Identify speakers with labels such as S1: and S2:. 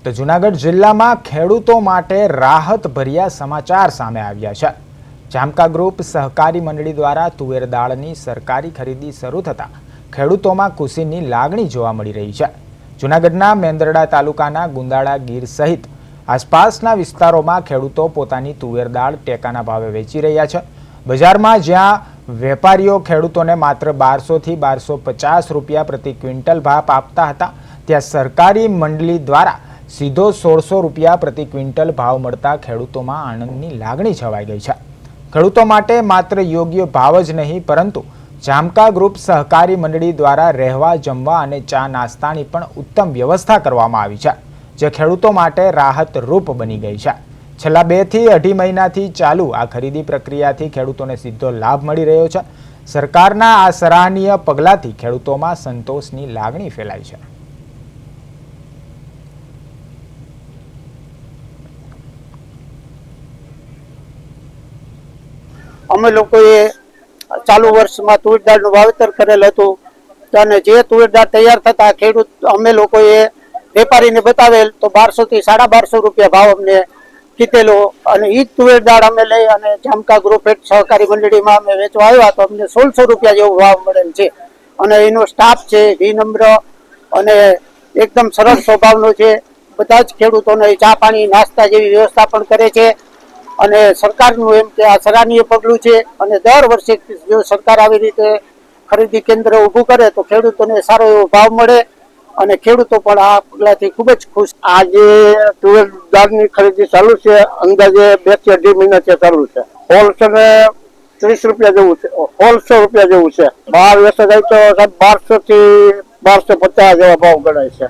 S1: તો જૂનાગઢ જિલ્લામાં ખેડૂતો માટે રાહતભર્યા સમાચાર સામે આવ્યા છે। જામકા ગ્રુપ સહકારી મંડળી દ્વારા તુવેર દાળની સરકારી ખરીદી શરૂ થતાં ખેડૂતોમાં ખુશીની લાગણી જોવા મળી રહી છે। જૂનાગઢના મેંદરડા તાલુકાના ગુંદાળા ગીર સહિત આસપાસના વિસ્તારોમાં ખેડૂતો પોતાની તુવેર દાળ ટેકાના ભાવે વેચી રહ્યા છે। બજારમાં જ્યાં વેપારીઓ ખેડૂતોને માત્ર 1200 થી 1250 રૂપિયા પ્રતિ ક્વિન્ટલ ભાવ આપતા હતા, ત્યાં સરકારી મંડળી દ્વારા સીધો 1600 રૂપિયા પ્રતિ ક્વિન્ટલ ભાવ મળતા ખેડૂતોમાં આનંદની લાગણી છવાઈ ગઈ છે। ખેડૂતો માટે માત્ર યોગ્ય ભાવ જ નહીં, પરંતુ જામકા ગ્રુપ સહકારી મંડળી દ્વારા રહેવા, જમવા અને ચા નાસ્તાની પણ ઉત્તમ વ્યવસ્થા કરવામાં આવી છે, જે ખેડૂતો માટે રાહતરૂપ બની ગઈ છે। છેલ્લા 2 થી 2.5 મહિનાથી ચાલુ આ ખરીદી પ્રક્રિયાથી ખેડૂતોને સીધો લાભ મળી રહ્યો છે। સરકારના આ સરાહનીય પગલાંથી ખેડૂતોમાં સંતોષની લાગણી ફેલાઈ છે।
S2: અમે લોકોએ ચાલુ વર્ષમાં તુવેર દાળનું વાવેતર કરેલ હતું અને જે તુવેર દાળ તૈયાર થતા ખેડૂત અમે લોકોએ વેપારીને બતાવેલ તો 1200 થી 1250 રૂપિયા ભાવ અમને કીધેલો અને એ જ તુવેર દાળ અમે લઈ અને જામકા ગ્રુપ સહકારી મંડળીમાં અમે વેચવા આવ્યા તો અમને 1600 રૂપિયા જેવો ભાવ મળેલ છે। અને એનો સ્ટાફ છે વિનમ્ર અને એકદમ સરળ સ્વભાવનો છે। બધા જ ખેડૂતોને ચા પાણી નાસ્તા જેવી વ્યવસ્થા પણ કરે છે અને સરકારનું એમ કે આ સરાહનીય પગલું છે અને દર વર્ષે જો સરકાર આવી રીતે ખરીદી કેન્દ્ર ઊભું કરે તો ખેડૂતોને સારો એવો ભાવ મળે અને ખેડૂતો પણ આ પગલાથી ખૂબ જ ખુશ।
S3: આજે તુવેર દાળની ખરીદી ચાલુ છે, અંદાજે 2 થી 2.5 મહિનાથી ચાલુ છે। હોલસેલ 30 રૂપિયા જેવું છે, 1600 રૂપિયા જેવું છે। બહાર વેચાય તો 1200 થી 1250 જેવા ભાવ ગણાય છે।